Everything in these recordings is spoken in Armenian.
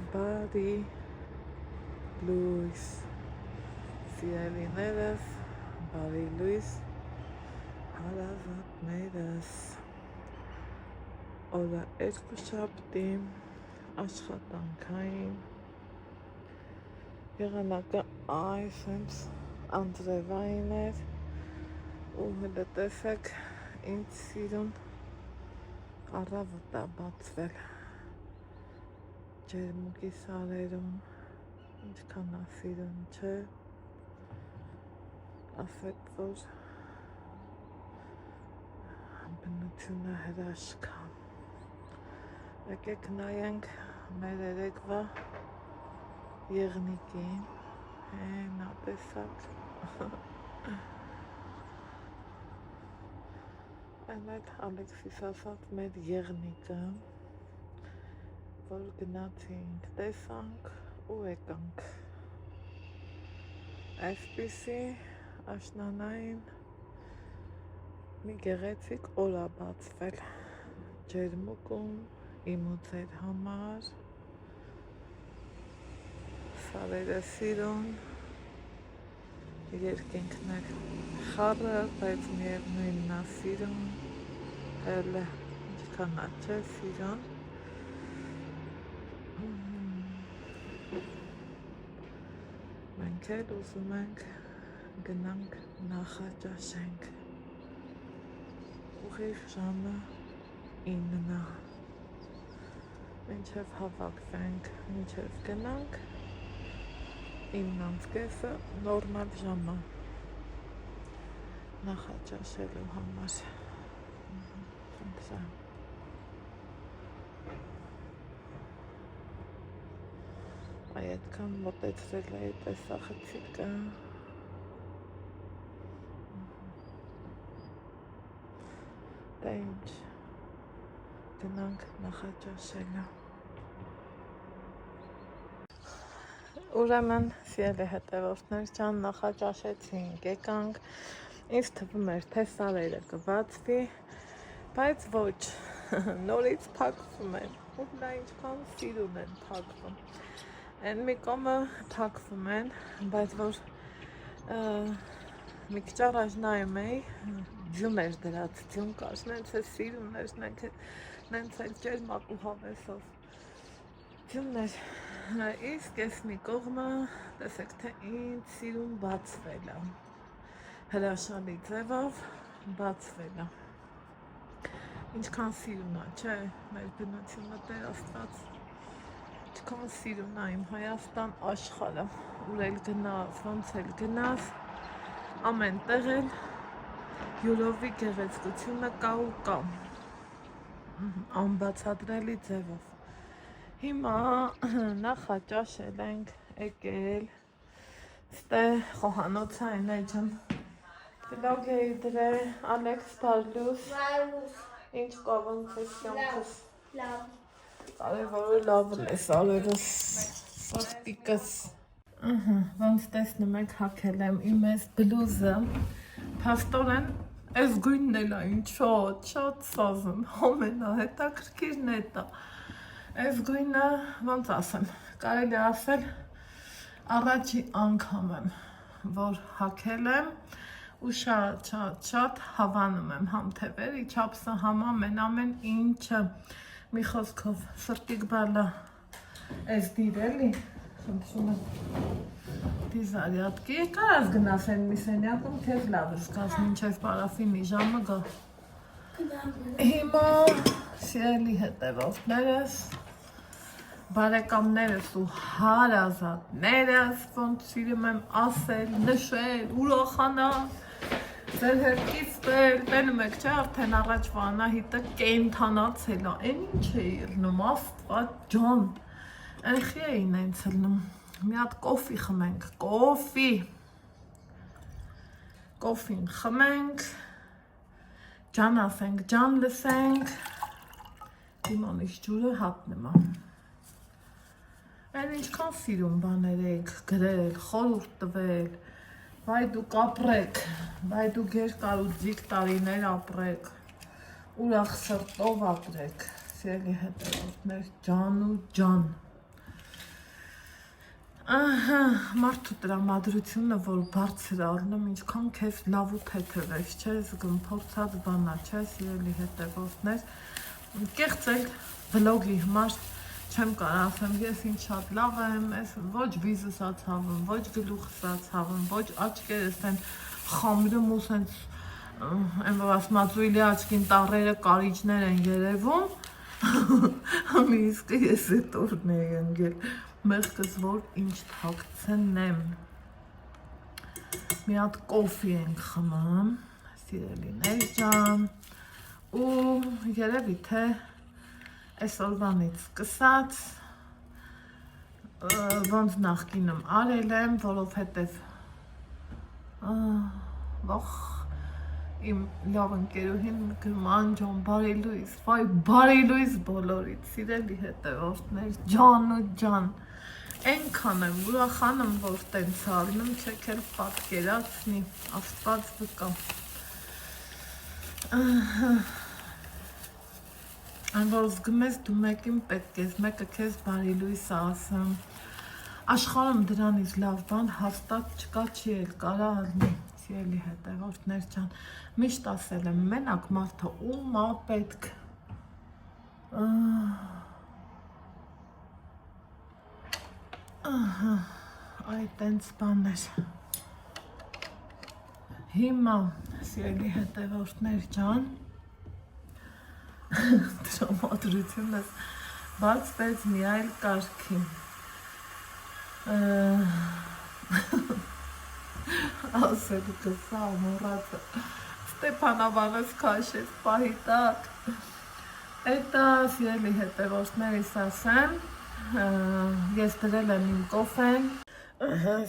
Բարի լույս, սիրելիներս, բարի լույս, հարազատներս, օրը երկուշաբթի, աշխատանքային, եղանակը այսպես անձրևային էր, ու հետո տեսեք ինձ սիրուն առավոտ է բացվել ջերմուկի սարերում, ինչքան է սիրուն, չէ, ասեք, որ բնությունը հրաշք է։ Եկեք նայենք մեր երեկվա եղնիկին, նա տեսակ, այն այդ Ալեքսիս ասած մեր եղնիկը, որ գնացինք, տեսանք ու եկանք։ Այսպիսի աշնանային մի գեղեցիկ օր է բացվել ջերմուկում իմ ու ձեր համար, սարերը սիրուն, երկինքն էլ խառը, բայց միևնույնն է սիրուն, հələ ինչքան է չէ սիրուն։ Մենք էլ ուզում ենք գնանք նախաճաշենք, ուղիղ ժամը 9-ն է, մինչև հավաքվենք, մինչև գնանք 9:30 նորմալ ժամը նախաճաշելու համար։ Այդքան մոտեցրել է տեսախցիկը, դա ինչ, գնանք նախաճաշելու։ Ուրեմն, սիրելի հետևորդներ ջան, նախաճաշեցինք, եկանք, ինձ թվում էր, թե սարերը կբացվի, բայց ոչ, նորից փակվում են, ու նա ինչքան սիրուն են փակվում։ Են մի կողմը փակվում են, բայց որ մի քիչ առաջ նայում էի, ձյուն էր դրած, ձյուն կար, նենց է սիրուն էր, նենց էլ ջերմակ ու հավեսով ձյուն էր, իսկ ես մի կողմը, տեսեք, թե ինձ սիրուն բացվել է, հրաշալի ձևով բացվել է, ինչքան սիրուն է, չէ, մեր բնությունը Տեր Աստված, ինչքան սիրուն է իմ Հայաստան աշխարհը, ուր էլ գնաս, ոնց էլ գնաս, ամեն տեղ էլ յուրովի գեղեցկությունը կա ու կա, անբացատրելի ձևով։ Հիմա նախաճաշել ենք, եկել, ստե խոհանոցային էջն, վլոգ էի դրել, Ալեքս բարլուս, ինչ կավանք ես կյանքս, կարևորը լավն ես, արևս, սաղտիկս, ոնց տեսնում եք հակել եմ իմ ես բլուզը, փաստորեն ես գույնն էլ է, ինչ շատ սազում, ամենա հետաքրքիրն է դա, ես գույնը, ոնց ասեմ, կարելի ասել, առաջի անգամ եմ, որ հակել եմ, ու շատ հավանում եմ համթևերի, չափսը համամեն ինչը, մի խոսքով սրտիկ բալա ես դիրելի, խնդրում եմ դիզարյատկի, կարաս գնաս են մի սենյակում, քեզ լավ ես կաս մինչև պարաֆինի ժամը գա։ Հիմա սիրելի հետևորդներս, բարեկամներս ու հարազատներս, ոնց սիրում եմ ասել, նշել, ուրախանալ, ձեր հերկիստել, տենում եք չէ, արդեն առաջվա Անահիտը կենթանացել է, են ինչ է ելնում, Աստված ջան, են խի էին ենց ելնում, մի հատ կոֆի խմենք, կոֆին խմենք, ջան ասենք, ջան լսենք, դիմանիշ ջուրը հատնեմ է, են ինչքան սիրում բաներ եք գրել, խորհուրդ տվել, վայ դուք ապրեք, վայ դուք երկար ու ձիգ տարիներ ապրեք, ուրախ սրտով ապրեք, սիրելի հետևորդներ, ջան ու ջան, Մարդու տրամադրությունը, որ բարձր առնում, ինչքան քեզ լավ ու թեթև չէ, զգում փորձած բանա, չէ, սիրելի հետևորդներ, կեղծել վլոգի համար չեմ կարող ասեմ, ես ինչ շատ լավ եմ, ես ոչ վիզս ացավում, ոչ գլուխս ացավում, ոչ աչքերս են խամրում ու սենց են որ ասում ածույլի աչքին տառերը կարիճներ են երևում, մի իսկ ես էտ օրն էի ընգել, մեղքս որ ինչ թակցնեմ, մի հատ կոֆի ենք խմում, սիրելիներ ջան, ու երևի թե այսօրվանից սկսած ոնց նախկինում արել եմ, որովհետև վախ իմ լավ ընկերուհին գրման ջան բարի լույս, վայ բարի լույս բոլորից, սիրելի հետևորդներ, ջան ու ջան, այնքան եմ ուրախանում, որ տենց ալնում, չեք էլ պատկերացնի, Աստված վկա։ Այն որ զգում ես դու մեկին պետք ես, մեկը քեզ բարի լույս ասում, աշխարհում դրանից լավ բան հաստատ չկա, չի էլ կարա ալնի, սիրելի հետևորդներ ջան, միշտ ասել եմ, մենակ մարդը ում ա պետք, այ տենց բաներ, հիմա սիրելի հետևորդներ ջան, տրամադրությունս բացվեց մի այլ կարգի, ասելու կսա ամորացը, Ստեփանավանս քաշեց պահի տակ, էտա սիրելի հետևորդներիս ասեմ, ես դրել եմ իմ կոֆեն,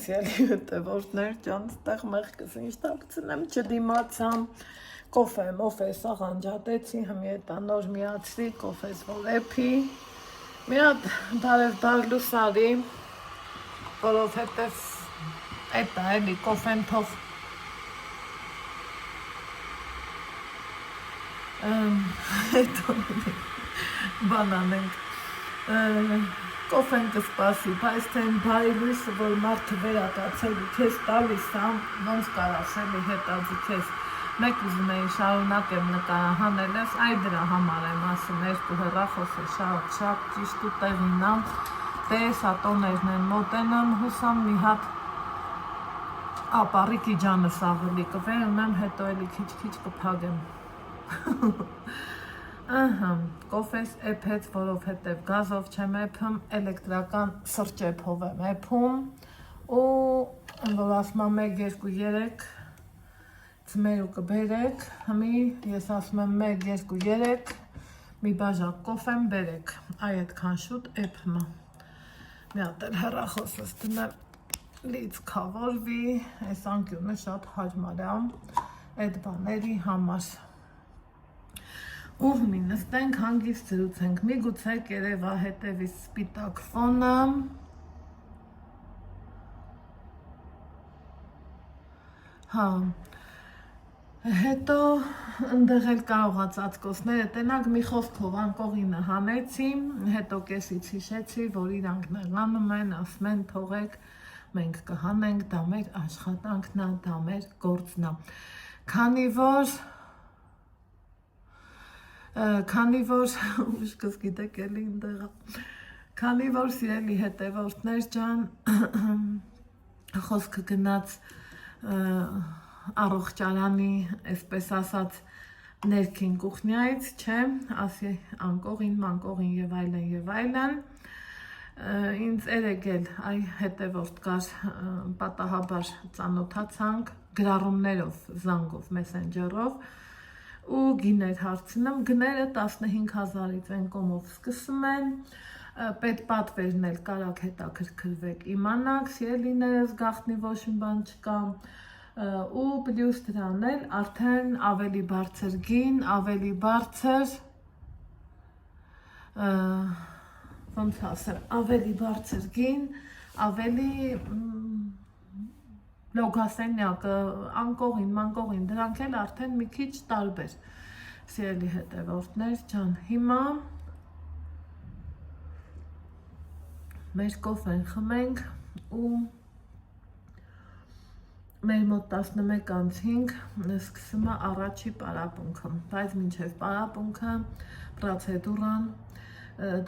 սիրելի հետևորդներ ջան, ստեղ մեղքս ինչ տակցնեմ, չդիմացամ, կոֆե մոֆե սաղանջատեցի, հմի էտա նոր միացրի, կոֆես որեպի, մի հատ բարև լուսարի, որովհետև էտա էլի կոֆեն թող հետո բանան ենք կոֆեն կսպասի, բայց թե բարի լույսը, որ մարդը վերակացել ու քեզ տալիս ա, ոնց կարաս էլի հետաձի քեզ, մեկ ուզում էի շարունակեմ նկարահանել ես, այ դրա համար եմ ասում, երկու հեռախոսը շատ ճիշտ ու տեղին ա, տես ատոներն են մոտենամ, հուսամ մի հատ ապարիկի ջանս ավելի կվերնեմ, հետո էլի քիչ կփագեմ, կոֆես էփեց, որովհետև գազով չեմ էփում, էլեկտրական սրճեփով եմ էփում ու որ ասում եմ 1, 2, 3 ձմեր ու կբերեք, հմի ես ասում եմ 1, 2, 3 մի բաժակ կոֆեմ բերեք, այ այդքան շուտ էփմը, մի հատ էլ հեռախոսս դնեմ լից քավորվի, այս անկյունը շատ հարմար ա այդ բաների համար ու մի նստենք հանգիստ զրուցենք, միգուցե կերևա հետևից սպիտակ ֆոնը, հետո ընդեղ էլ կարող ա ծածկոցները տենակ մի խոսքով անկողինը հանեցի, հետո կեսից հիշեցի, որ իրանք նեղանում են, ասում են թողեք, մենք կհանենք, դա մեր աշխատանքն ա, դա մեր գործն ա, ուշքս գիտեք էլի ընդեղա, քանի որ սիրելի հետևորդներ ջան, խոսքը գնաց առողջարանի, այսպես ասած, ներքին կուխնյայից, չէ, ասի անկողին և այլն, ինձ երեգել այ հետևորդ կար պատահաբար ծանոթացանք գրառումներով, զանգով, մեսենջերով ու գիներ հարցնում, գները 15,000-ից են կոմով սկսում են, պետպատվերն էլ կարակ հետաքրքրվեք իմանաք, սիրելիներս գաղտնի ոչ մի բան չկա ու պլյուս դրան էլ արդեն ավելի բարձր գին, ավելի բարձր, ոնց ասեմ, ավելի բարձր գին, ավելի լոգասենյակը, անկողին, դրանք էլ արդեն մի քիչ տարբեր, սիրելի հետևորդներ ջան, հիմա մեր կոֆեն խմենք ու մեր մոտ 11:05 սկսում է առաջի պարապունքը, բայց մինչև պարապունքը պրոցեդուրան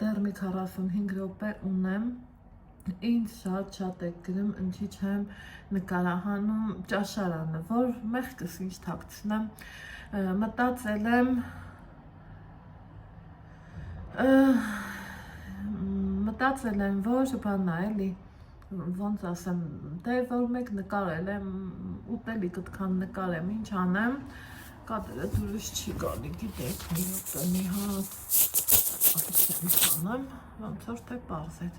դեռ մի 45 րոպե ունեմ, ինձ շատ է գրում, ինչի չեմ նկարահանում ճաշարանը, որ մեղքս ինչ թաքցնեմ, մտածել եմ, որ բանա էլի, ոնց ասեմ, դե որ մեկ նկարել եմ, ուտելիք այդքան նկարեմ, ինչ անեմ, կատերը դուրս չի գալի, գիտեք, մի ոտանի ասեմ, ոնց որ թե պարզեց,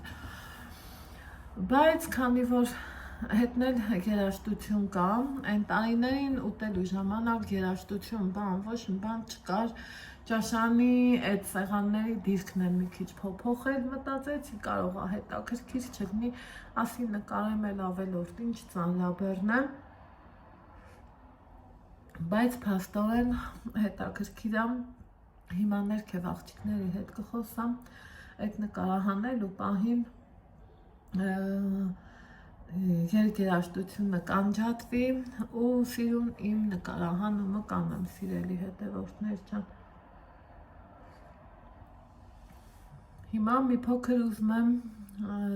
բայց քանի որ հետնել երաժշտություն կա, այն տարիներին ուտելու ժամանակ երաժշտություն բան, ոչ մի բան չկար, ճաշանի այդ սեղանների դիրքն էլ մի քիչ փոփոխել, մտածեցի կարող է հետաքրքիր չլինի, ասի նկարեմ էլ ավելորդ, ինչ ծանրաբեռնեմ, բայց փաստորեն հետաքրքիր է, հիմա ներքև աղջիկների հետ կխոսամ, այդ նկարահանելու պահին երգերաշտությունը կանջատվի ու սիրուն իմ նկարահանումը կանեմ, սիրելի հետևորդներ ջան։ Հիմա մի փոքր ուզում եմ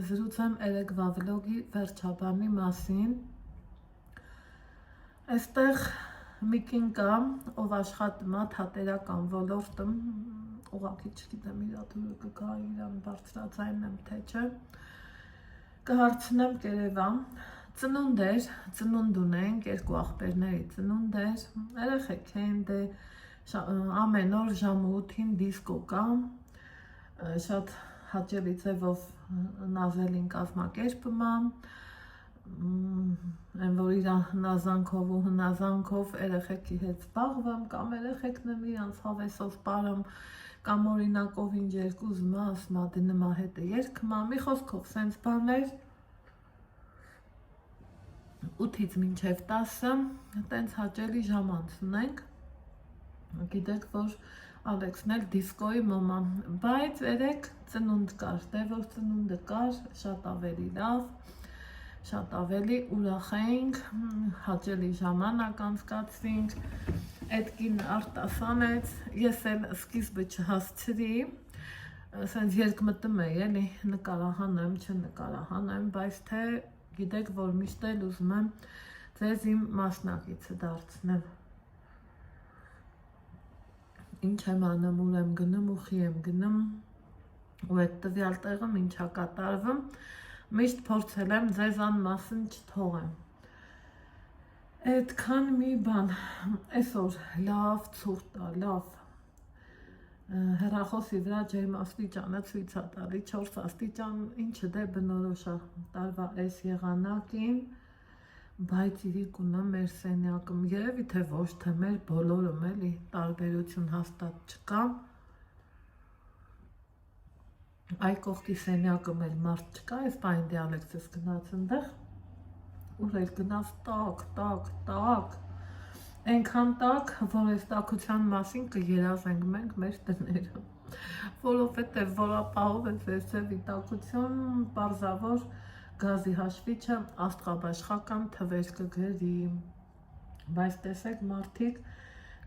զրուցեմ երեկվա վլոգի վերջաբանի մասին։ Այստեղ մի կին կա, ով աշխատում է թատերական ոլորտում, ուղղակի չգիտեմ իրա դուրը կգա, իրան բարձրաձայնն եմ թե չէ, կհարցնեմ կերևան, ծնունդ էր, ծնունդ ունենք, երկու աղբերների ծնունդ էր, երեխեք են, դե ամեն օր ժամը 8-ին դիսկո կա, շատ հաճելի ձևով նազելին կազմակերպում է, այն որ իր հնազանքով ու հնազանքով երեխեքի հետ զբաղվում, կամ երեխեքն եմ իրանց հավեսով պարում, կամ օրինակով ինչ երկ ուզում է, ասում է դնում է հետը երգում է, մի խոսքով սենց բաներ, 8-ից մինչև 10, տենց հաճելի ժամանց ունենք, գիտեք, որ Ալեքսն էլ դիսկոյի մոմա, բայց երեք ծնունդ կար, դե որ ծնունդը կար, շատ ավելի լավ, շատ ավելի ուրախ էինք, հաճելի ժամանակ անցկացրինք, այդ կինը արտասանեց, ես էլ սկիզբը չհասցրի, սենց երկմտում էի, էլի նկարահանեմ, չնկարահանեմ, բայց թե գիտեք, որ միշտ էլ ուզում եմ ձեզ իմ մասնակիցը դարձնեմ։ Ինչ եմ անում, ուր եմ գնում, ուխի եմ գնում, ու այդ տվյալ տեղում ինչա կատարվում, միշտ փորձել եմ ձեզ անմասն չթողեմ։ Այդքան մի բան, այսօր լավ ցուրտ է, լավ, հեռախոսի վրա ջերմաստիճանը ցույց է տալի 4 աստիճան, ինչը դե բնորոշ է տարվա այս եղանակին, բայց իրիկունը մեր սենյակում, երևի թե ոչ թե մեր բոլորում էլի տարբերություն հաստատ չկա, այ կողքի սենյակում էլ մարդ չկա, այս պայն դիալեկտս գնաց ընդեղ, ուր էլ գնաց տակ, այնքան տակ, որ այս տակության մասին կերազենք մենք մեր տներում, որովհետև որապահով է ծերծևի տակություն, պարզավոր գազի հաշվիչը աստղաբաշխական թվեր կգրի, բայց տեսեք մարդիկ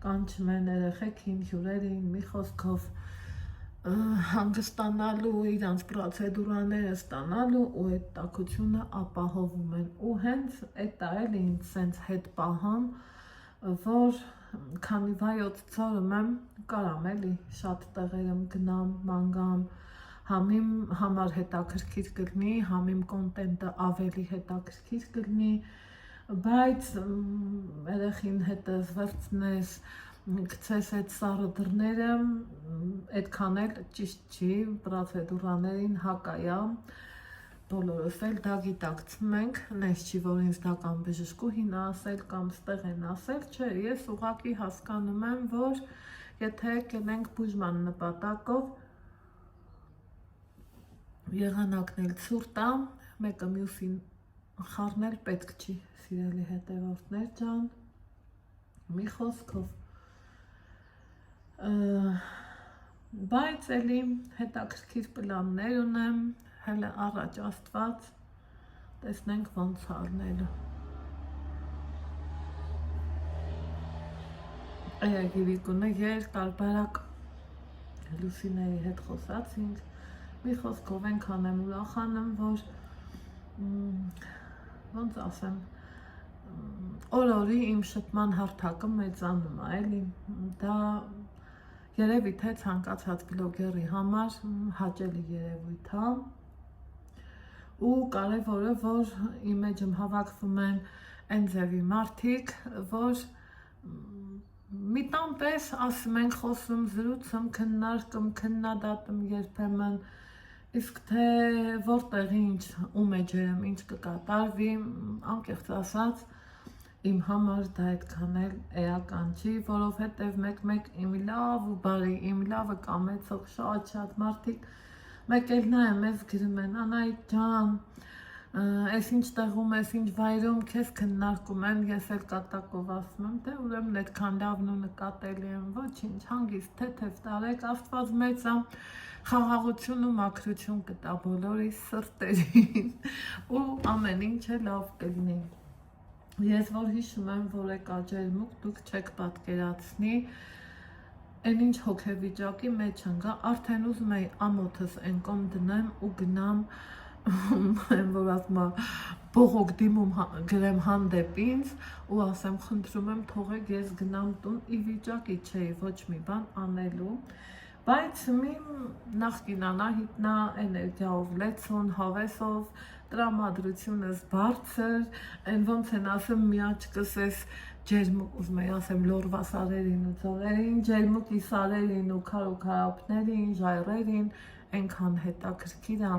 կանչում են երեխեքին, հյուրերին, մի խոսքով հանգստանալու, իրանց պրոցեդուրաները ստանալու ու այդ տաքությունը ապահովում են ու հենց այդ էլ ինձ սենց հետ պահան, որ քանի վայոց ծորում եմ, կարամ էլի շատ տեղերում գնամ, մանգամ, համ իմ համար հետաքրքիր կլինի, համ իմ կոնտենտը ավելի հետաքրքիր կլինի, բայց երեխին հետս վերցնես, գցես այդ սառը դռները, այդքան էլ ճիշտ չի, պրոցեդուրաներին հակայա, բոլորս էլ դա գիտակցում ենք, նես չի, որ ինձ դա կամ բժշկուհին ասել, կամ ստեղ են ասել, չէ, ես ուղղակի հասկանում եմ, որ եթե կենենք բուժման նպատակով, եղանակն էլ ցուրտ է, մեկը մյուսին խառնել պետք չի, սիրելի հետևորդներ ջան, մի խոսքով, բայց էլի հետաքրքիր պլաններ ունեմ, հələ առաջ Աստված, տեսնենք ոնց առնելու։ Գիրիկունը երկար բարակ Լուսինեի հետ խոսացինք, մի խոսքով ենքան եմ ուրախանում, որ ոնց ասեմ, օր-օրի իմ շփման հարթակը մեծանում է, էլի, դա երևի թե ցանկացած բլոգերի համար հաճելի երևույթ է, ու կարևորը, որ իմ էջում հավաքվում են այն ձևի մարդիկ, որ մի տան պես ասում ենք, խոսում, զրուցում, քննարկում, քննադատում երբեմն, իսկ թե որտեղ ինչ, ում էջերում ինչ կկատարվի, անկեղծ ասած, իմ համար դա այդքան էլ էական չի, որովհետև մեկ-մեկ իմ լավ ու բարի, իմ լավը կամեցող շատ մարդիկ մեկ էլ նա է մեզ գրում են, Անահիտ ջան, այս ինչ տեղում, այս ինչ վայրում քեզ քննարկում են, ես էլ կատակով ասում եմ, թե ուրեմն այդքան լավն ու նկատելի եմ, ոչինչ, հանգիստ, թեթև տարեք, Աստված մեծ է, խաղաղություն ու մաքրություն կտա բոլորի սրտերին ու ամեն ինչը լավ կլինի։ Ես որ հիշում եմ, որ եկա ջերմուկ, դուք չեք պատկերացնի, այն ինչ հոգեվիճակի մեջ ընկա, արդեն ուզում էի ամոթս այն կողմ դնեմ ու գնամ, որ ասում բողոք դիմում գրեմ հանդեպ ինձ ու ասեմ խնդրում եմ թողեք ես գնամ տուն, ի վիճակի չէի ոչ մի բան անելու, բայց մի նախկին Անահիտն էներգիայով լեցուն, հավեսով, տրամադրությունս բարձր, այն ոնց են ասում մի աչքս ես ջերմուկ, ուզում էի ասեմ լորվա սարերին ու ձորերին, ջերմուկի սարերին ու քարոքարապներին, ժայռերին, այնքան հետաքրքիր է։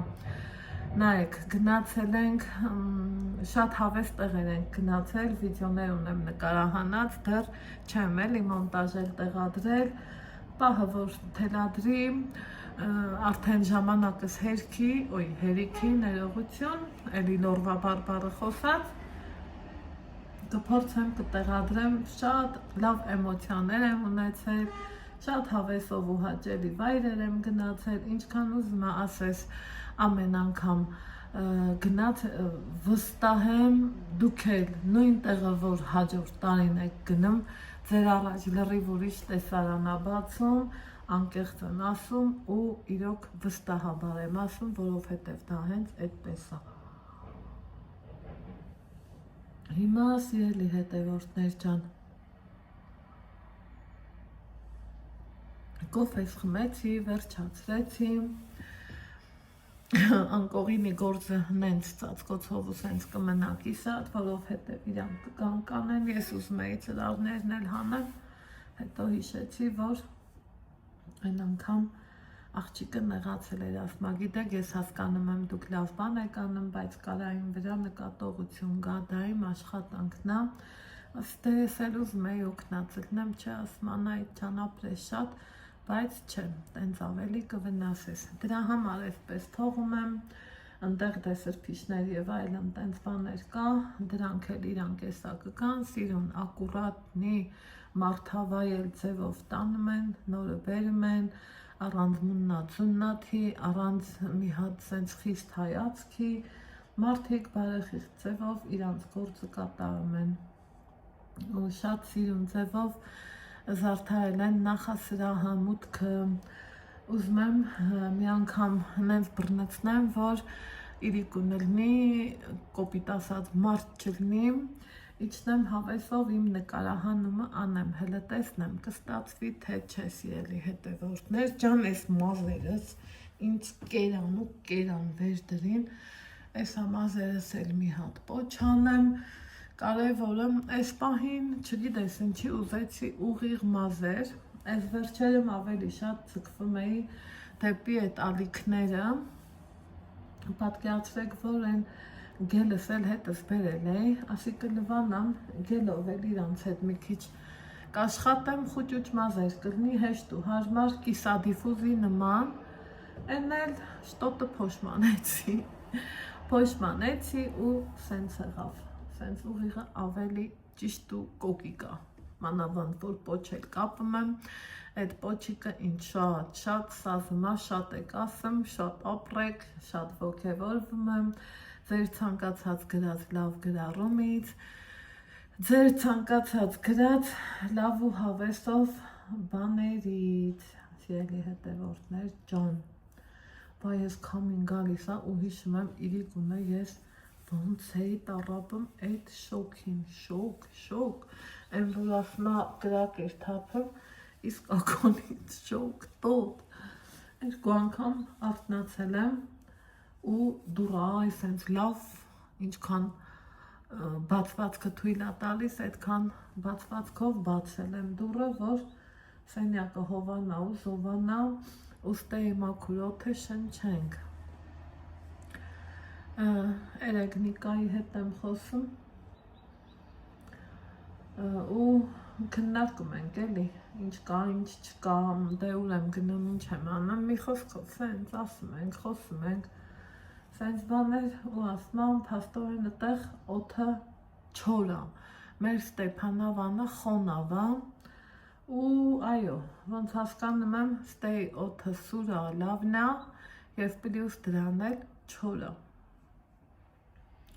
Նայեք, գնացել ենք, շատ հավես տեղեր ենք գնացել, վիդեոներ ունեմ նկարահանած, դեռ չեմ էլի մոնտաժել, տեղադրել, պահը որ թելադրի, արդեն ժամանակս հերիքի, ներողություն, էլի լորվա բարբառը խոսած, կփորձեմ կտեղադրեմ, շատ լավ էմոցիաներ եմ ունեցել, շատ հավեսով ու հաճելի վայրեր եմ գնացել, ինչքան ուզում ասես ամեն անգամ գնաց վստահ եմ դուք էլ նույն տեղը որ հաջորդ տարին եք գնում ձեր առաջ լրիվ ուրիշ տեսարան է բացում, անկեղծ եմ ասում ու իրոք վստահաբար եմ ասում, որովհետև դա հենց այդպես է։ Հիմա սիրելի հետևորդներ ջան, կոֆես խմեցի, վերջացրեցի, անկողինի գործը նենց ծածկոցով ու սենց կմնա կիսատ, որովհետև իրանք կգան կանեն, ես ուզում էի ծրարներն էլ հանեմ, հետո հիշեցի, որ այն անգամ աղջիկը նեղացել էր, ասում է, գիտեք, ես հասկանում եմ, դուք լավ բան եք անում, բայց կարա իմ վրա նկատողություն գա, դա իմ աշխատանքն է, ըստ ես էլ ուզում էի օգնածել, նեմ չէ, ասում Անահիտ ջան, ապրես շատ, բայց չէ, տենց ավելի կվնասես, դրա համար այսպես թողում եմ, ընդեղ դեսրփիչներ և այլն տենց բաներ կա, դրանք էլ իրանք էսա կգան, սիրուն, ակուրատնի, մարդավայել ձևով տանում են, նորը բերում են, առանց մուննաթի, առանց մի հատ սենց խիստ հայացքի, մարդիկ բարեխիղճ ձևով իրանց գործը կատարում են, ու շատ սիրուն ձևով զարդարել են նախասրահը, մուտքը, ուզում եմ մի անգամ նենց բռնեցնեմ, որ իրիկուն լինի, կոպիտ ասած մարդ չլինի, իջնեմ հավեսով իմ նկարահանումը անեմ, հելը տեսնեմ, կստացվի թե չէ սիրելի հետևորդներ ջան, այս մազերս ինձ կերան ու կերան վեր դրին, այս մազերս էլ մի հատ պոչանեմ, կարևորը այս պահին, չգիտես ինչի ուզեցի ուղիղ մազեր, այս վերջերում ավելի շատ ձգվում էի դեպի այդ ալիքները, պատկերացրեք, որ այն գելս էլ հետս բերել էի, ասի կլվանամ, գելով էլ իրանց հետ մի քիչ կաշխատեմ, խուճուճ մազեր կլնի հեշտ ու հարմար, կիսադիֆուզի նման, են էլ շտոտը փոշմանեցի ու սենց եղավ, սենց ուղիղը ավելի ճիշտ ու կոկիկ է, մանավանդ որ պոչել կապում եմ, այդ պոչիկը ինձ շատ սազում է, շատ եք ասում, շատ ապրեք, շատ ոգևորվում եմ, ձեր ցանկացած գրած լավ գրառումից, ձեր ցանկացած գրած լավ ու հավեսով բաներից, սիրելի հետևորդներ ջան, բա ես քամին գալիս է ու հիշում եմ իրիկունը ես ոնց էի տառապում այդ շոքին, շոկ, այն որ ասում է կրակ էր թափում, իսկ ակոնից շոկ տոտ, երկու անգամ արթնացել եմ ու դուռը այսենց լավ, ինչքան բացվածքը թույլ է տալիս, այդքան բացվածքով բացել եմ դուռը, որ սենյակը հովանա ու զովանա, ուստի մաքուր շնչենք։ Էրեգնիկայի հետ եմ խոսում ու քննարկում ենք էլի, ինչ կա, ինչ չկա, դե ուր եմ գնում, ինչ եմ անում, մի խոսքով սենց ասում ենք, խոսում ենք, սենց բաներ ու ասում եմ, փաստորեն այդտեղ օդը չոր է, մեր Ստեփանավանը խոնավ է ու այո, ոնց հասկանում եմ, ստեյ օդը սուր է, լավն է և պլյուս դրան էլ չոր է։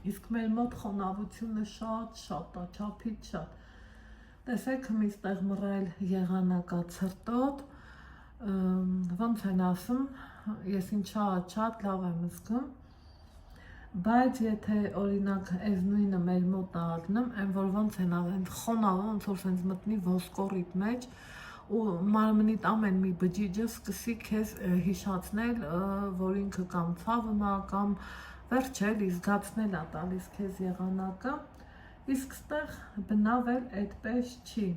Իսկ մեր մոտ խոնավությունը շատ է, չափից շատ։ Տեսեք, միստեղ մռայլ եղանակա ցրտոտ, ոնց են ասում, ես ինչա շատ լավ եմ զգում, բայց եթե օրինակ այս նույնը մեր մոտ ալնում, այն որ ոնց են ալեն խոնավը, ոնց որ սենց մտնի ոսկորիդ մեջ ու մարմնիդ ամեն մի բջիջը սկսի քեզ հիշացնել, որ ինքը կամ ցավում է, կամ վերջ էլի զգացնել է տալիս քեզ եղանակը, իսկ ստեղ բնավ էլ այդպես չի։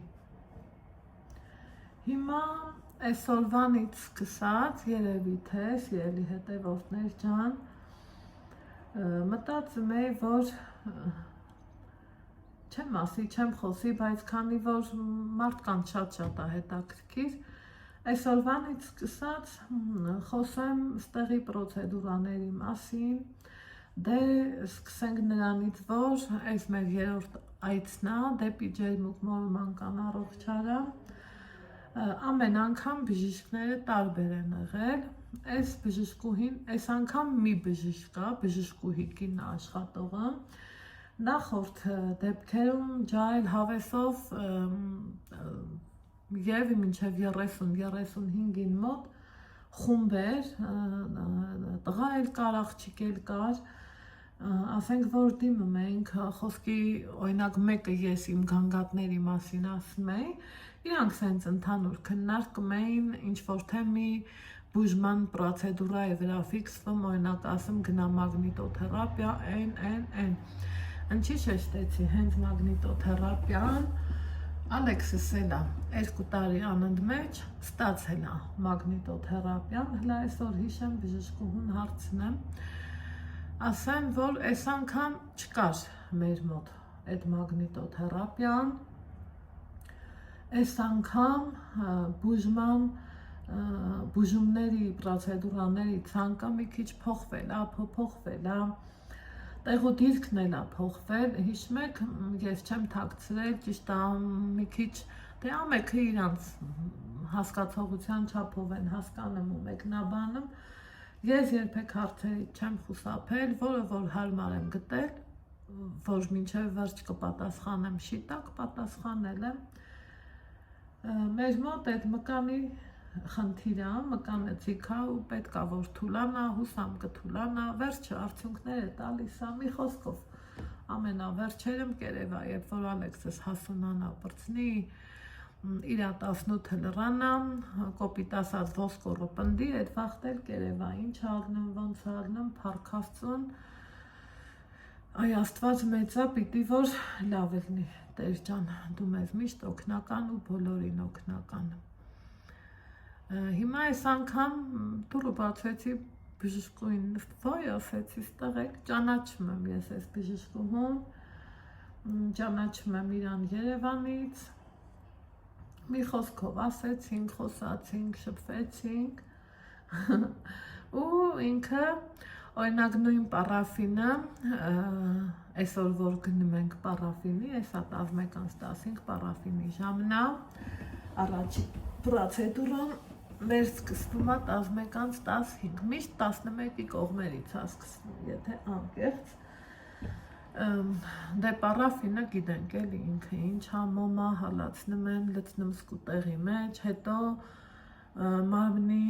Հիմա այսօրվանից սկսած երևի թե սիրելի հետևորդներ ջան, մտածում էի, որ չեմ ասի, չեմ խոսի, բայց քանի որ մարդկանց շատ է հետաքրքիր, այսօրվանից սկսած խոսեմ ստեղի պրոցեդուրաների մասին, դե սկսենք նրանից, որ այս մեր երրորդ այցն է դեպի ջերմուկ մորման կամ առողջարան, ամեն անգամ բժիշկները տարբեր են եղել, այս բժշկուհին, այս անգամ մի բժիշկ կա, բժշկուհի կինն աշխատողը, նախորդ դեպքերում ջահել հավեսով և մինչև 30-35-ին մոտ խումբեր, տղա էլ կար, աղջիկ էլ կար, ասենք, որ դիմում էինք, խոսքի օրինակ մեկը ես իմ գանգատների մասին ասում էի, իրանք սենց ընդհանուր քննարկում էին, ինչ-որ թե մի բուժման պրոցեդուրայի վրա ֆիքսվում, օրինակ ասում գնա մագնիտոթերապիա, այն, ինչի շեշտեցի, հենց մագնիտոթերապիան, Ալեքսս էլ է 2 տարի անընդմեջ ստացել է մագնիտոթերապիան, հլա այսօր հիշեմ բժշկուհուն հարցնեմ, ասեմ, որ այս անգամ չկար մեր մոտ այդ մագնիտոթերապիան, այս անգամ բուժումների, պրոցեդուրաների ցանկը մի քիչ փոխվել է, տեղու դիրքն էլ է փոխվել, հիշում եք, ես չեմ թաքցրել, ճիշտ է մի քիչ, դե ամենքը իրանց հասկացողության չափով են հասկանում ու մեկնաբանում, ես երբեք հարցերից չեմ խուսափել, որը որ հարմար եմ գտել, որ մինչև վերջ կպատասխանեմ շիտակ, պատասխանել եմ, մեր մոտ այդ մկանի խնդիրը, մկանը ցիկա ու պետք է որ թուլանա, հուսամ կթուլանա, վերջը արդյունքները տալիս է, մի խոսքով ամենավերջերում կերևա, երբ որ Ալեքսս հասունանա պրծնի, իր 18-ը լրանա, կոպիտ ասած ոսկորը պնդի, այդ վաղտ էլ կերևա, ինչ ալնում, ոնց ալնում, փառք Աստծուն, այ Աստված մեծ է, պիտի որ լավ լինի, Տեր ջան, դու մեզ միշտ օգնական ու բոլորին օգնական։ Հիմա այս անգամ դուռը բացեցի բժշկուհին, վայ ասեցի, ստեղ եք, ճանաչում եմ ես այս բժշկուհուն, ճանաչում եմ իրան Երևանից, մի խոսքով ասեցինք, խոսացինք, շփվեցինք ու ինքը Օրինակ նույն պարաֆինը, այսօր որ գնում ենք պարաֆինի, այսա 11:15 պարաֆինի ժամն է, առաջի պրոցեդուրան մեր սկսվում է 11:15, միշտ 11-ի կողմերից է սկսվում, եթե անկեղծ, դե պարաֆինը գիտենք էլի ինքը ինչ է, մոմա հալացնում են, լցնում սկուտեղի մեջ, հետո մարմնի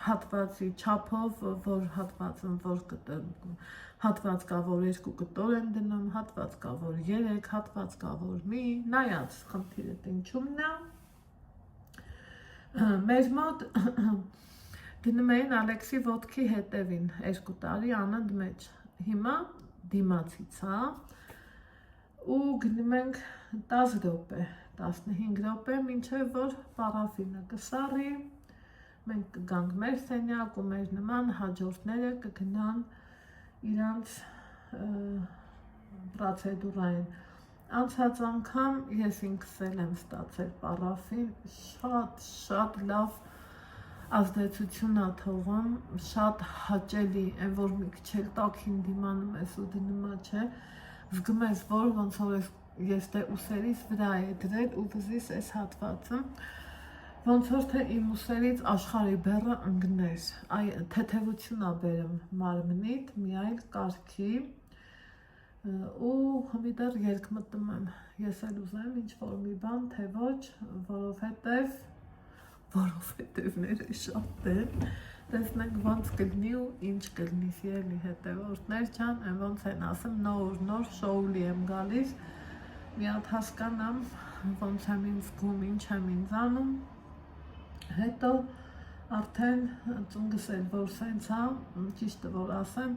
հատվածի չափով, որ հատվածում որ հատված կա, որ 2 կտոր են դնում, հատված կա, որ 3, հատված կա, որ մի, նայած խնդիրը ինչումն է, մեր մոտ գնում էին Ալեքսի ոտքի հետևին 2 տարի անընդմեջ մեջ, հիմա դիմացից է, ու գնում ենք 10 րոպե, 15 րոպե, մինչև որ պարաֆինը կսառի, մենք կգանք մեր սենյակ ու մեր նման հաջորդները կգնան իրանց պրոցեդուրային։ Անցած անգամ ես ինքս եմ ստացել պարաֆին, շատ լավ ազդեցություն է թողում, շատ հաճելի, այն որ մի քիչ էլ տաքին դիմանում ես ու դնում չէ, զգում ես, որ ոնց որ ես դե ուսերիս վրա է դրել ու վզիս այս հատվածը, ոնց որ թե իմ ուսերից աշխարհի բեռը ընկներ, թեթևություն է բերում մարմնիդ, մի այլ կարգի ու մի դեռ երկ մտնում եմ, ես էլ ուզեմ ինչ-որ մի բան, թե ոչ, որովհետևները շատ են, տեսնենք ոնց կլինի ու ինչ կլինի, սիրելի հետևորդներ ջան, այն ոնց են ասում, նոր շոուլի եմ գալիս, մի հատ հասկանամ, ոնց եմ ինձ զգում, ինչ եմ ինձ անում, հետո արդեն ծունգս էլ որ սենց է, ճիշտը որ ասեմ,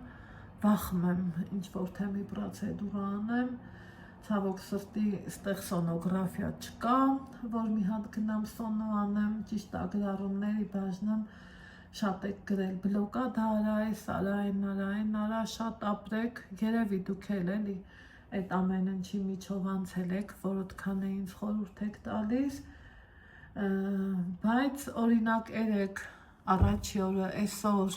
վախում եմ ինչ-որ թե մի պրոցեդուրա անեմ, ցավոք սրտի ստեղ սոնոգրաֆիա չկա, որ մի հատ գնամ սոնո անեմ, ճիշտ ագրառումների բաժնում շատ եք գրել բլոկադ արա, այն արա, շատ ապրեք, երևի դուք էլի այդ ամեն ինչի միջով անցել եք, որ այդքան է ինձ խորհուրդ եք տալիս, բայց օրինակ երեք առաջի օրը այսօր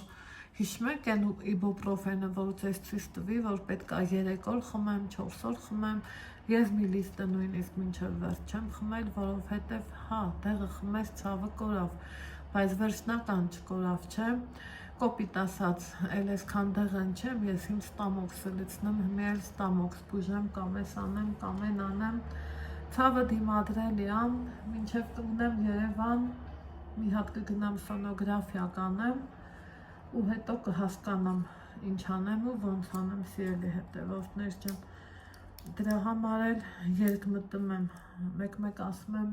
հիշում եք այն իբուպրոֆենը, որ ձեզ ցույց տվի, որ պետք է 3 օր խմեմ, 4 օր խմեմ, ես մի լիստը նույնիսկ մինչև վերջ չեմ խմել, որովհետև հա, տեղը խմես ցավը կորավ, բայց վերջնական չկորավ, չէ, կոպիտ ասած, էլ այսքան դեղն չեմ, ես իմ ստամոքսը լցնում, հիմա էլ ստամոքս բուժեմ, կամ էս անեմ, կամ այն անեմ, ցավը դիմադրել է, մինչև կգնեմ Երևան, մի հատ կգնամ սոնոգրաֆիա կանեմ, ու հետո կհասկանամ ինչ անեմ ու ոնց անեմ, սիրելի հետևորդներ ջան, դրա համար էլ երկ մտնում եմ, մեկ ասում եմ,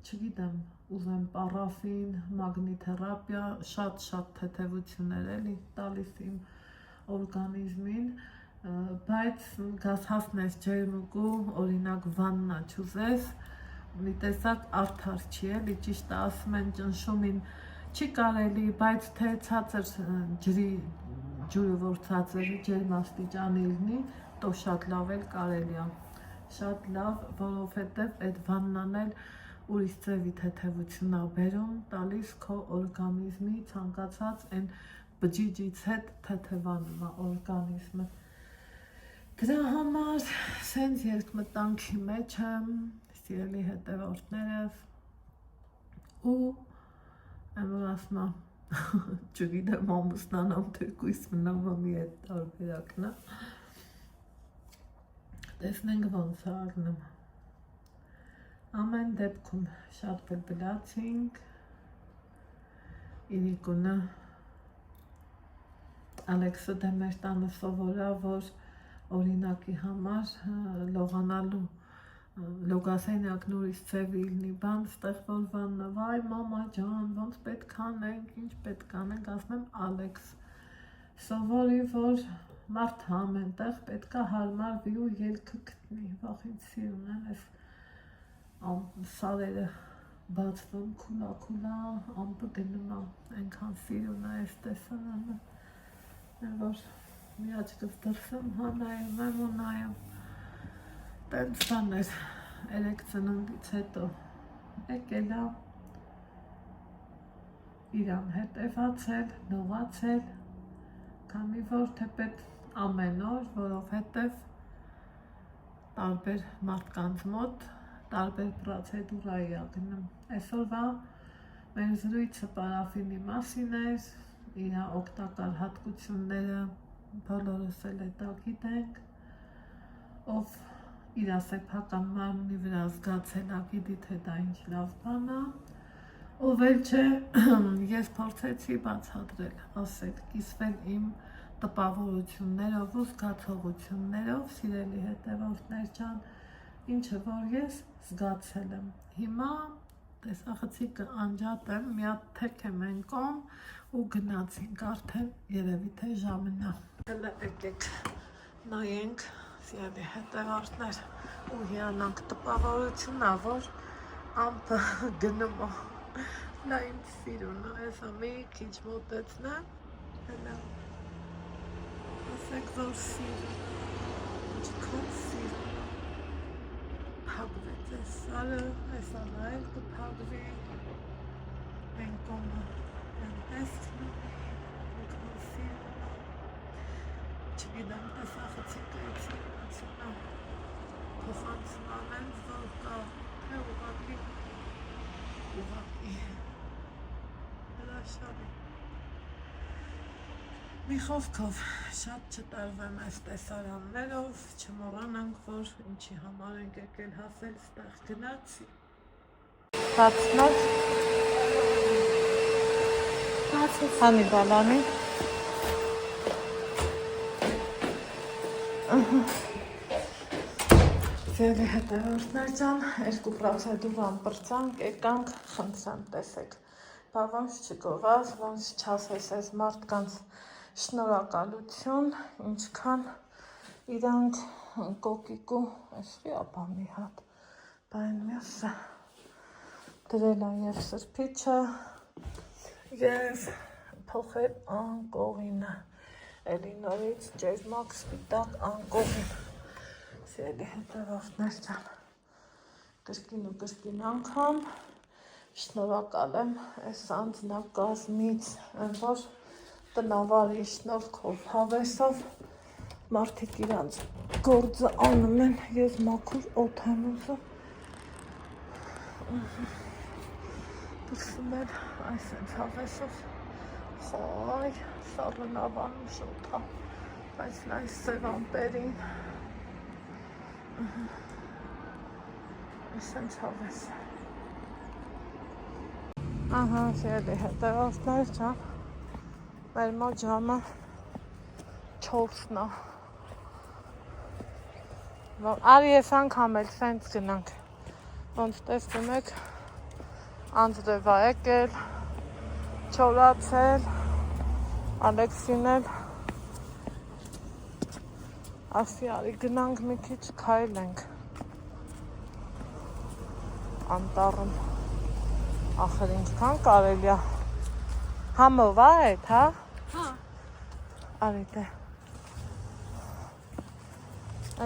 չգիտեմ, ուզեմ պարաֆին, մագնիթերապիա, շատ թեթևություններ էլի տալիս իմ օրգանիզմին, բայց գազ հասնես ջերմուկու, օրինակ վաննա չուզես, մի տեսակ արդար չի էլի, ճիշտ ասում են ճնշումին չի կարելի, բայց թե ցածր ջուրը որ ցածր ջերմաստիճանի լինի, то շատ լավ էլ կարելի է, շատ լավ, որովհետև այդ վաննան էլ ուրիշ ձևի թեթևություն է բերում, տալիս քո օրգանիզմի ցանկացած այն բջիջից հետ թեթևանում է օրգանիզմը, դրա համար սենց երկմտանքի մեջ եմ, սիրելի հետևորդներս, ու այն որ ասում եմ, չգիտեմ ամուսնանամ թեկույս մնամ մի հետ տարբերակն է, տեսնենք ոնց է ալնում, ամեն դեպքում շատ բլբլացինք, իրիկունը, Ալեքսը դե մեր տանը սովորա, որ օրինակի համար լողանալու լոգասենյակն ուրիշ ձևի լինի բան, ստեղ որ վաննա, վայ մամա ջան, ոնց պետք անենք, ինչ պետք անենք, ասում եմ Ալեքս, սովորի, որ մարդ ամեն տեղ պետք է հարմարվի ու ելքը գտնի, վախ ինձ սիրուն են, այս սարերը բացվում, քուլա, ամպը գնում է, այնքան սիրուն է այս տեսարանը, որ մի աչքս դրսում, հա նայում եմ ու նայում, տենց բաներ, երեք ծննդից հետո եկել է իրան հետևացել, լողացել, քանի որ թեպետ ամեն օր, որովհետև տարբեր մարդկանց մոտ տարբեր պրոցեդուրայի է գնում։ Այսօրվա մեր զրույցը պարաֆինի մասին էր, իր օգտակար հատկությունները բոլորս էլ դա գիտենք, ով իր սեփական մարմնի վրա զգացել է, գիտի թե դա ինչ լավ բան է, ով էլ չէ, ես փորձեցի բացատրել, ասել, կիսվել իմ տպավորություններով ու զգացողություններով, սիրելի հետևորդներ ջան, ինչը որ ես զգացել եմ։ Հիմա տեսախցիկը անջատեմ, մի հատ թեքեմ են կողմ ու գնացինք, արդեն երևի թե ժամն է։ Հələ եկեք նայենք, սիրելի հետևորդներ, ու հիանանք տպավորությունն է, որ ամպը գնում է։ Նա ինձ սիրուն է, հեսա մի քիչ մոտեցնեմ, հələ ասեք, որ սիրուն, ինչքան սիրուն է, փակվեց այս սարը, այս անայել կփակվի, են կոմը, են տեսքն ունի, ինքնուն սիրուն է, չգիտեմ, տեսախցիկը ից իրացուն է, փոխանցում ամեն, որ կա, թե ուղղակի, հրաշալի։ Մի խոսքով, շատ չտարվեմ այս տեսարաններով, չմոռանանք, որ ինչի համար ենք եկել հասել ստեղ գնացի։ Բացնով։ Հանի բալանի։ Սիրելի հետևորդներ ջան, երկու պրոցեդուրան պրծանք, եկանք, խնդրեմ տեսեք, բա ոնց չգովաց, ոնց չասես այս մարդկանց շնորհակալություն, ինչքան իրանք կոկիկու, այսրի ապա մի հատ, բայն մյուսը, դրել են և սրբիչը, և փոխել անկողինը, էլի նորից ջերմակ սպիտակ անկողին, սիրելի հետևորդներ ջան, կրկին ու կրկին անգամ, շնորհակալ եմ այս անձնակազմից, որ տնավարի շնորհքով, հավեսով մարդիկ իրանց գործը անում են, ես մաքուր օդ եմ ուզում, դրսում էլ այս ենք հավեսով, խոյ, սալնավանում շոթա, բայց այս սև ամպերին, այս ենք հավես։ Ահա, սիրելի հետևորդներ ջան, մեր մոտ ժամը 4-ն է։ Արի ես անգամ էլ սենց գնանք, ոնց տեսնում եք, անձրև է եկել, չորացել, Ալեքսին էլ, ասի արի գնանք մի քիչ քայլենք, անտառում, ախր ինչքան կարելի է, համով է էդ, հա? Հա։ Արի դե։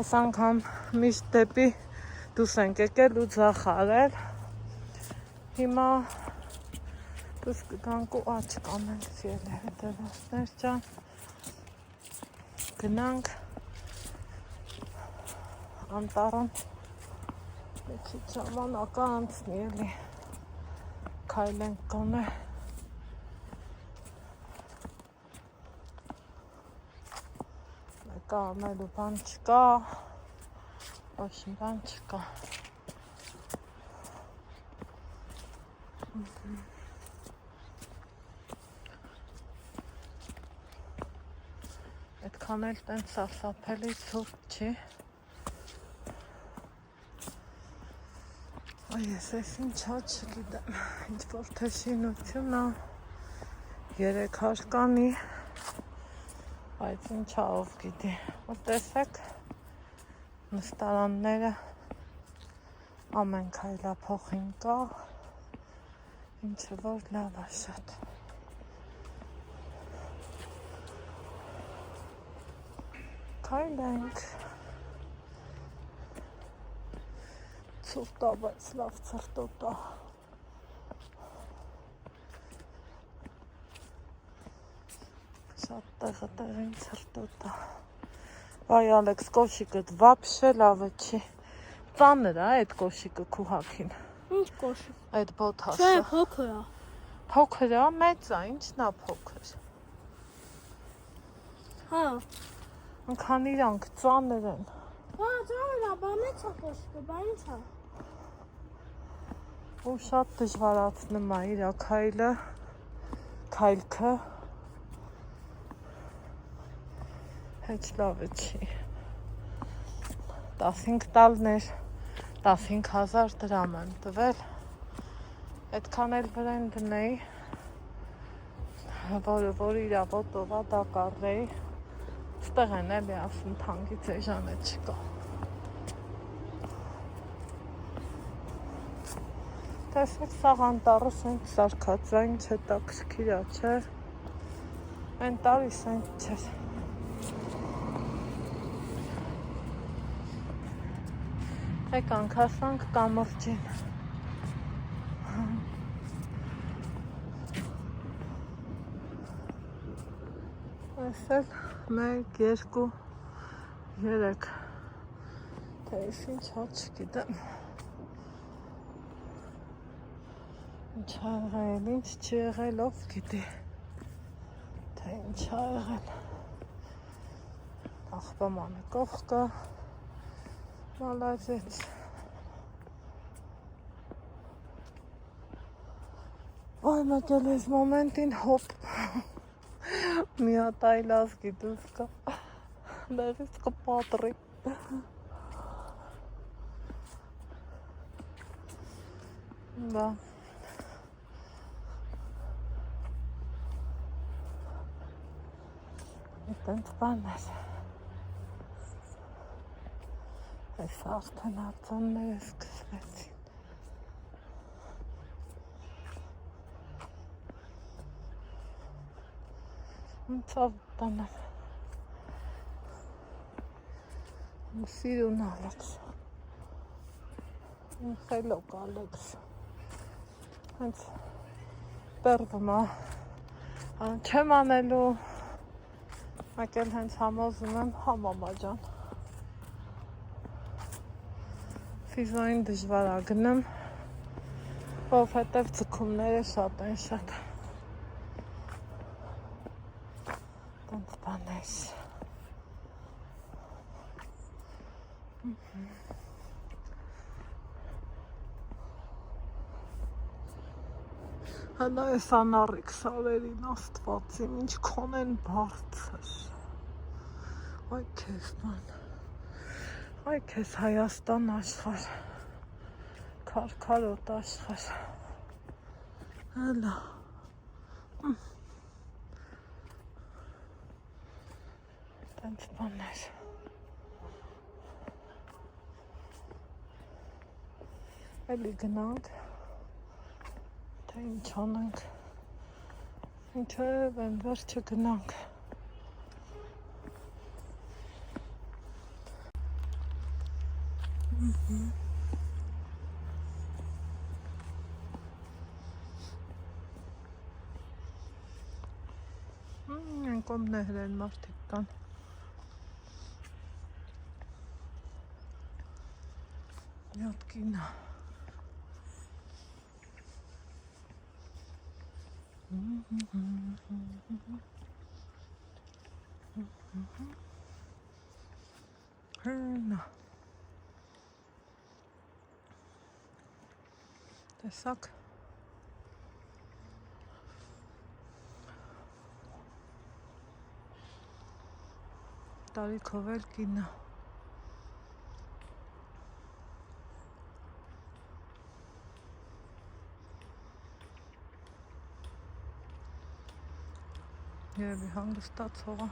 Այս անգամ միշտ դեպի դուս ենք եկել ու ձախ արել, հիմա դուս կգանք ու աչ կանենք, սիրելի հետևորդներ ջան, գնանք անտառում, մի քիչ ժամանակը անցնի էլի, քայլենք գոնե, մեկը անելու բան չկա, ոչ մի բան չկա։ Այդքան էլ տենց սարսափելի ցուրտ չի։ Այս ես ինչա չգիտեմ, ինչ-որ թե շինություն է, 3 հարկանի, բայց ինչա ով գիտի, ու տեսեք նստարանները ամեն քայլափոխին կա, ինչը որ լավ է շատ։ Քայլենք, ցուրտ է, բայց լավ ցրտոտ է։ Շատ տեղին ցրտոտա։ Վայ Ալեքս, կոշիկդ вообще լավը չի։ Ծանր է այդ կոշիկը քու հագին։ Ինչ կոշիկ։ Այդ բոթասը։ Չէ, փոքր է։ Փոքր է, մեծ է, ինչն է փոքր։ Հա։ Քան իրանք ծանր են։ Հա, ծանր է, բա մեծ է կոշիկը, բա ինչ է։ Ու շատ դժվարացնում է իր քայլքը։ Հեչ լավը չի։ 15 տալներ, 15,000 դրամ եմ տվել։ Այդքան էլ վրան դնեի, որ իր ոտովա դա կարրեի։ Ստեղ են էլի ասում թանկից էժանը չկա։ Տեսեք սաղ անտառը սենց սարքած, այն չէ տաքսքիր է, չէ։ Այն տարի սենց չէ։ Եկանք հասանք կամրջին։ Այս էլ 1, 2, 3 Թե ինչ հա չգիտեմ Ինչ ա եղել, ինչ չի եղել, ով գիտի Թե ինչ ա եղել Աղբամանը կողքը Մալազեց Ոյ մեկել ես մոմենտին հոպ Մի հատ այլ ազգի դուս կա Դեղից կպատրի Բա Այդենց բան էր Այս արդեն արձանները սկսվեցին Ցավ տանեմ Սիրուն Ալեքս Խելոք Ալեքս Հենց պերվում է Չեմ անելու Մեկ էլ հենց համոզում եմ համամա ջան Ֆիզոյին դժվար է գնում Որովհետև ձգումները շատ են շատ Տենց բաներ Հնա ես անառիկ սարերին աստվածին, ինչ քոն են բարձր Այ կեզ բան Այ կեզ Հայաստան աշխար Քարքարոտ աշխար Հելա Տենց բաներ Էլի գնանք Թե ինչ անենք Ինչև են վերջը գնանք Են կոմներ են մարդիկ կան Յոտ կինա Հնա Տեսակ Տարիքով էլ կինա Երևի հանգստացող է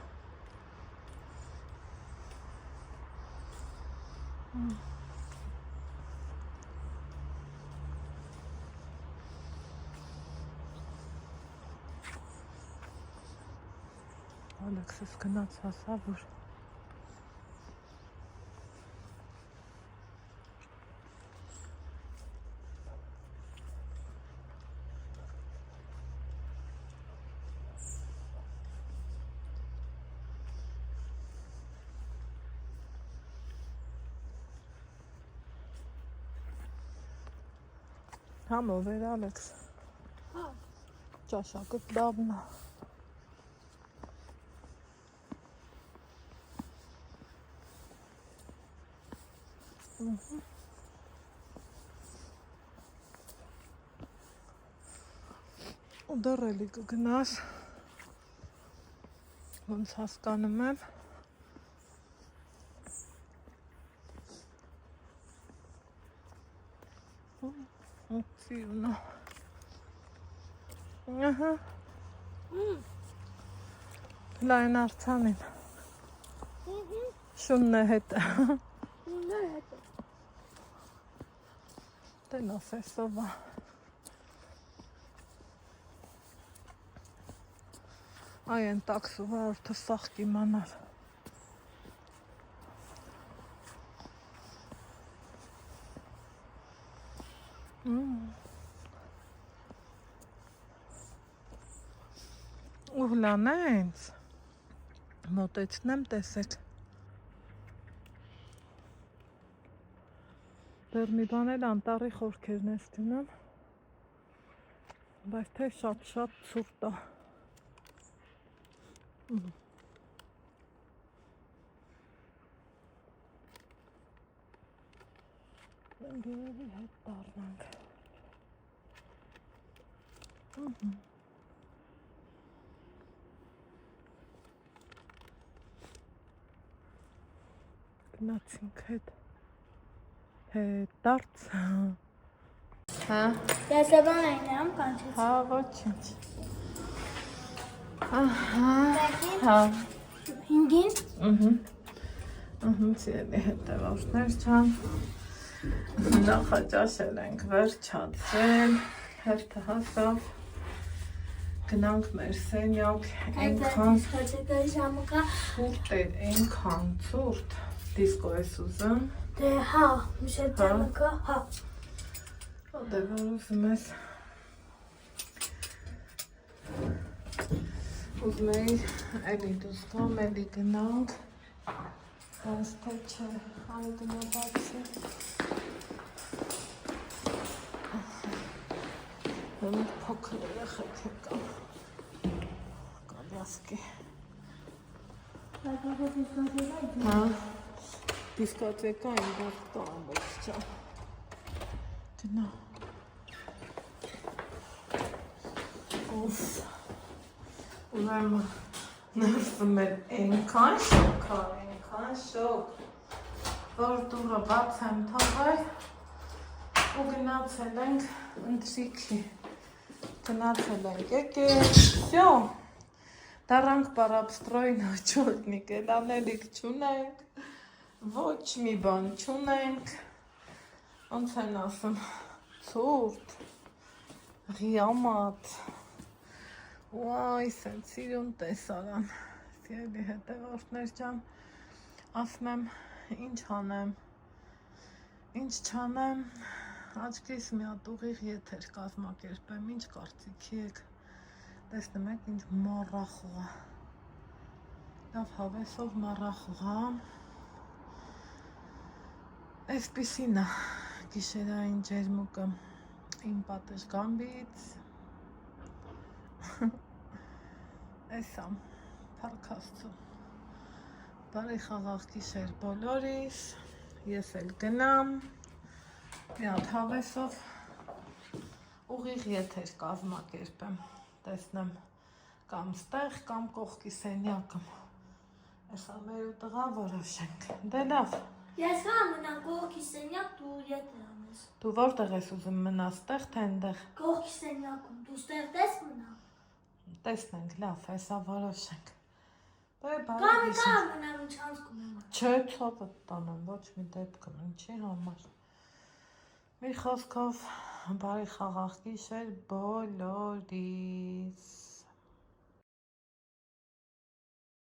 Ալեքսս գնաց հասա, որ Համո վեր Ալեքս։ Հա։ Ճաշակը դավնա։ Ու դեռ էլի կգնաս։ Ոնց հասկանում եմ։ Սիրունա։ Ահա։ Լայն արցանին։ Շունն է հետը։ Տենաս է սովա։ Այ են տաքսու վարորդը սաղ կիմանար։ Ու հլանա ենց, մոտեցնեմ տեսեք, դեր մի բան էլ անտարի խորքերն ես դնեմ, բայց թե շատ ծուրտ է, մենք երևի հետ դառնանք, գնացինք հետ դարձ, հա, Ես լեբան այնեմ կանչեց։ հա, ոչինչ, հա, Հինգին։ Սիրելի հետևորդներ չան, նախաճաշել ենք վերջացել, հերթը հասավ, գնանք մեր սենյակ, այնքան ցուրտ էր, այնքան ցուրտ, դիսկո ես ուզում, Դե հա, միշտ դեմքը, հա։ դե որ ուզում ես, ուզում էի էլի դուս գամ, էլի գնանք, բայց թե չէ, այ գնա բացի, Հենց փոքր երեխեք եկան, կալյասկի, հա, դիսկոտեկա իմ դարդո ամբոց չան, գնա, ուֆ, ուրեմն ներսում էր այնքան շոկ, որ դուրը բաց եմ թողել ու գնացել ենք ընթրիքի, գնացել ենք եկել, վсё, դառանք պարաբստրոյն չոտնիկ, էլ անելիք չունենք, ոչ մի բան չունենք, ոնց են ասում, ցուրտ, ղիամատ, Ուայ, սենց սիրուն տեսարան, սիրելի հետևորդներ ջան, ասում եմ, ինչ անեմ, ինչ չանեմ, աչքիս մի հատ ուղիղ եթեր կազմակերպեմ, ինչ կարծիքի եք, տեսնում եք ինչ մառախուղ է, լավ հավեսով մառախուղ է, այսպիսին է գիշերային ջերմուկը իմ պատշգամբից, Էսա, փառք Աստծո, բարի խաղաղ գիշեր բոլորիս, ես էլ գնամ, մի հատ հավեսով ուղիղ եթեր կազմակերպեմ, տեսնեմ կամ ստեղ, կամ կողքի սենյակում, էսա մեր ու տղա որոշենք, դե լավ, Ես կան մնամ կողքի սենյակ, դու ետ անես։ դու որտեղ ես ուզում մնաս, ստեղ թե ընդեղ, Կողքի սենյակում, դու ստեղ տես մնամ։ տեսնենք, լավ, էսա որոշենք, բարի Կամ գիշեր, մնամ ինչ անցքում եմ։ չէ, ցավը տանեմ, ոչ մի դեպքում, ինչի համար, մի խոսքով, բարի խաղաղ գիշեր բոլորիս։